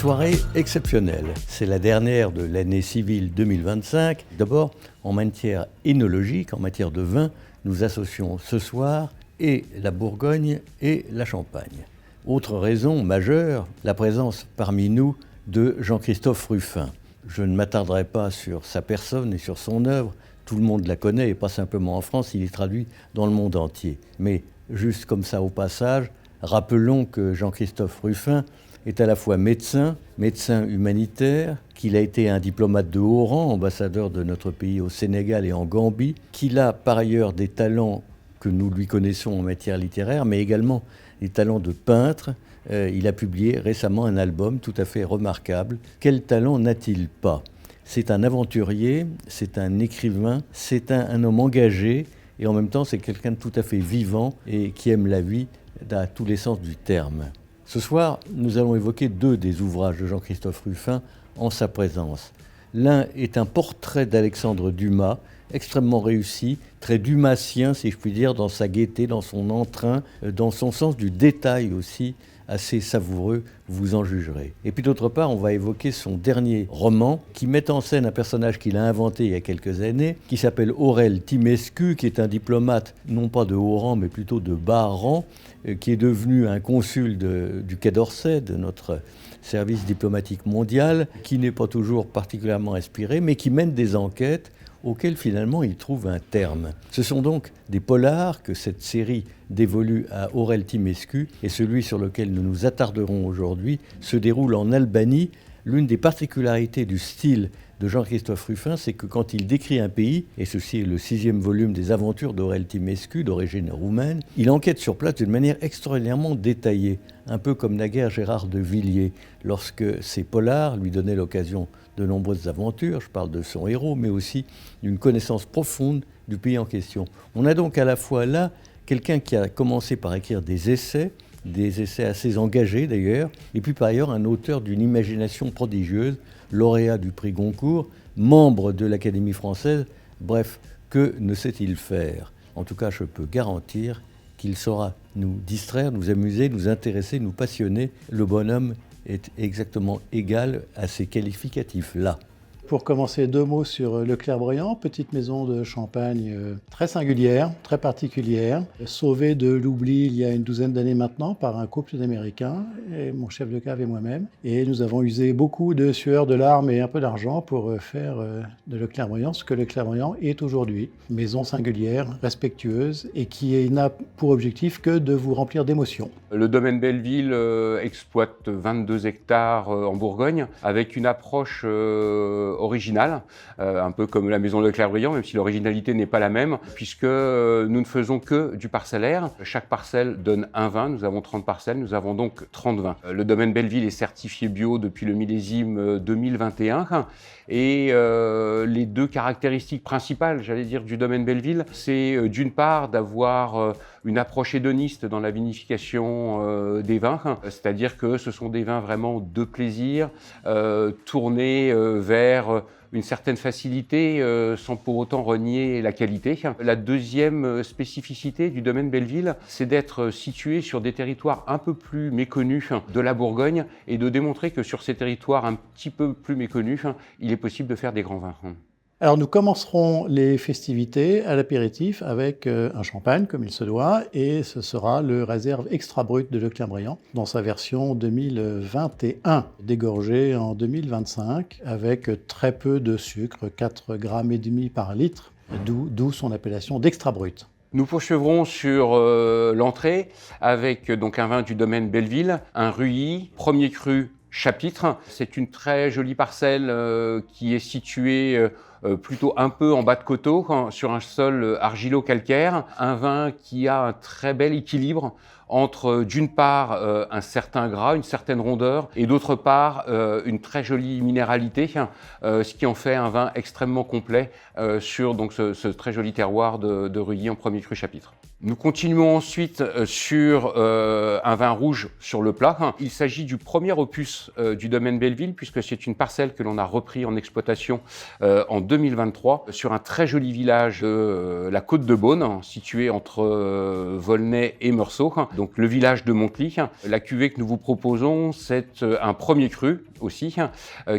Soirée exceptionnelle. C'est la dernière de l'année civile 2025. D'abord, en matière énologique, en matière de vin, nous associons ce soir et la Bourgogne et la Champagne. Autre raison majeure, la présence parmi nous de Jean-Christophe Rufin. Je ne m'attarderai pas sur sa personne et sur son œuvre. Tout le monde la connaît, et pas simplement en France, il est traduit dans le monde entier. Mais juste comme ça au passage, rappelons que Jean-Christophe Rufin est à la fois médecin humanitaire, qu'il a été un diplomate de haut rang, ambassadeur de notre pays au Sénégal et en Gambie, qu'il a par ailleurs des talents que nous lui connaissons en matière littéraire, mais également des talents de peintre. Il a publié récemment un album tout à fait remarquable. Quel talent n'a-t-il pas ? C'est un aventurier, c'est un écrivain, c'est un homme engagé, et en même temps c'est quelqu'un de tout à fait vivant et qui aime la vie dans tous les sens du terme. Ce soir, nous allons évoquer deux des ouvrages de Jean-Christophe Rufin en sa présence. L'un est un portrait d'Alexandre Dumas, extrêmement réussi, très dumasien si je puis dire, dans sa gaieté, dans son entrain, dans son sens du détail aussi, assez savoureux, vous en jugerez. Et puis d'autre part, on va évoquer son dernier roman qui met en scène un personnage qu'il a inventé il y a quelques années, qui s'appelle Aurel Timescu, qui est un diplomate non pas de haut rang mais plutôt de bas rang, qui est devenu un consul du Quai d'Orsay, de notre service diplomatique mondial, qui n'est pas toujours particulièrement inspiré, mais qui mène des enquêtes auxquelles finalement il trouve un terme. Ce sont donc des polars que cette série dévolue à Aurel Timescu et celui sur lequel nous nous attarderons aujourd'hui se déroule en Albanie. L'une des particularités du style de Jean-Christophe Rufin, c'est que quand il décrit un pays, et ceci est le 6e volume des aventures d'Aurel Timescu, d'origine roumaine, il enquête sur place d'une manière extraordinairement détaillée, un peu comme naguère Gérard de Villiers, lorsque ses polars lui donnaient l'occasion de nombreuses aventures, je parle de son héros, mais aussi d'une connaissance profonde du pays en question. On a donc à la fois là quelqu'un qui a commencé par écrire des essais assez engagés d'ailleurs, et puis par ailleurs un auteur d'une imagination prodigieuse, lauréat du prix Goncourt, membre de l'Académie française. Bref, que ne sait-il faire ? En tout cas, je peux garantir qu'il saura nous distraire, nous amuser, nous intéresser, nous passionner. Le bonhomme est exactement égal à ces qualificatifs-là. Pour commencer, 2 mots sur Le Clairvoyant, petite maison de Champagne très singulière, très particulière, sauvée de l'oubli il y a une douzaine d'années maintenant par un couple d'Américains, et mon chef de cave et moi-même. Et nous avons usé beaucoup de sueur, de larmes et un peu d'argent pour faire de Le Clairvoyant ce que Le Clairvoyant est aujourd'hui. Maison singulière, respectueuse et qui n'a pour objectif que de vous remplir d'émotions. Le domaine Belleville exploite 22 hectares en Bourgogne avec une approche originale, un peu comme la maison de Clairvoyant, même si l'originalité n'est pas la même, puisque nous ne faisons que du parcellaire. Chaque parcelle donne un vin, nous avons 30 parcelles, nous avons donc 30 vins. Le domaine Belleville est certifié bio depuis le millésime 2021, et les deux caractéristiques principales, j'allais dire, du domaine Belleville, c'est d'une part d'avoir une approche hédoniste dans la vinification des vins, c'est-à-dire que ce sont des vins vraiment de plaisir, tournés vers une certaine facilité sans pour autant renier la qualité. La deuxième spécificité du domaine Belleville, c'est d'être situé sur des territoires un peu plus méconnus de la Bourgogne et de démontrer que sur ces territoires un petit peu plus méconnus, il est possible de faire des grands vins. Alors nous commencerons les festivités à l'apéritif avec un champagne comme il se doit, et ce sera le réserve extra brut de Le Clairvoyant dans sa version 2021, dégorgé en 2025 avec très peu de sucre, 4,5 grammes par litre, d'où son appellation d'extra brut. Nous poursuivrons sur l'entrée avec donc un vin du domaine Belleville, un Ruilly, premier cru chapitre. C'est une très jolie parcelle qui est située plutôt un peu en bas de coteau, sur un sol argilo-calcaire. Un vin qui a un très bel équilibre entre, d'une part, un certain gras, une certaine rondeur, et d'autre part, une très jolie minéralité, ce qui en fait un vin extrêmement complet sur donc, ce très joli terroir de Ruilly en premier cru chapitre. Nous continuons ensuite sur un vin rouge sur le plat. Il s'agit du premier opus du domaine Belleville, puisque c'est une parcelle que l'on a repris en exploitation en 2023 sur un très joli village de la Côte de Beaune, situé entre Volnay et Meursault, donc le village de Montcly. La cuvée que nous vous proposons, c'est un premier cru, aussi,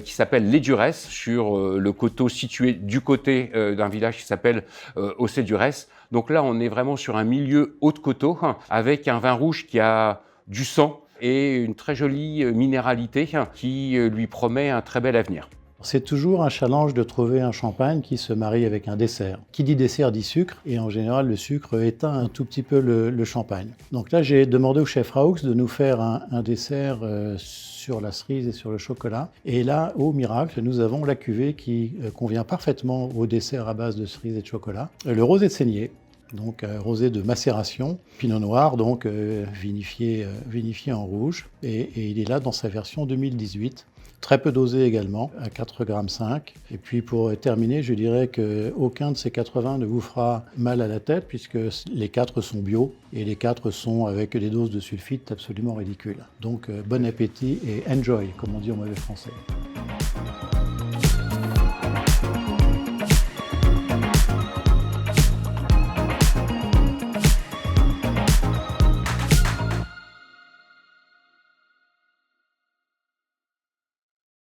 qui s'appelle Les Durès, sur le coteau situé du côté d'un village qui s'appelle Aussay-Durès. Donc là, on est vraiment sur un milieu haut de coteau, avec un vin rouge qui a du sang et une très jolie minéralité qui lui promet un très bel avenir. C'est toujours un challenge de trouver un champagne qui se marie avec un dessert. Qui dit dessert dit sucre, et en général le sucre éteint un tout petit peu le champagne. Donc là j'ai demandé au chef Raux de nous faire un dessert sur la cerise et sur le chocolat. Et là, au miracle, nous avons la cuvée qui convient parfaitement au dessert à base de cerise et de chocolat. Le rosé de saignée. Donc rosé de macération, pinot noir, donc vinifié en rouge. Et il est là dans sa version 2018. Très peu dosé également, à 4,5 g. Et puis pour terminer, je dirais qu'aucun de ces 80 ne vous fera mal à la tête, puisque les 4 sont bio, et les 4 sont avec des doses de sulfite absolument ridicules. Donc bon appétit et enjoy, comme on dit en mauvais français.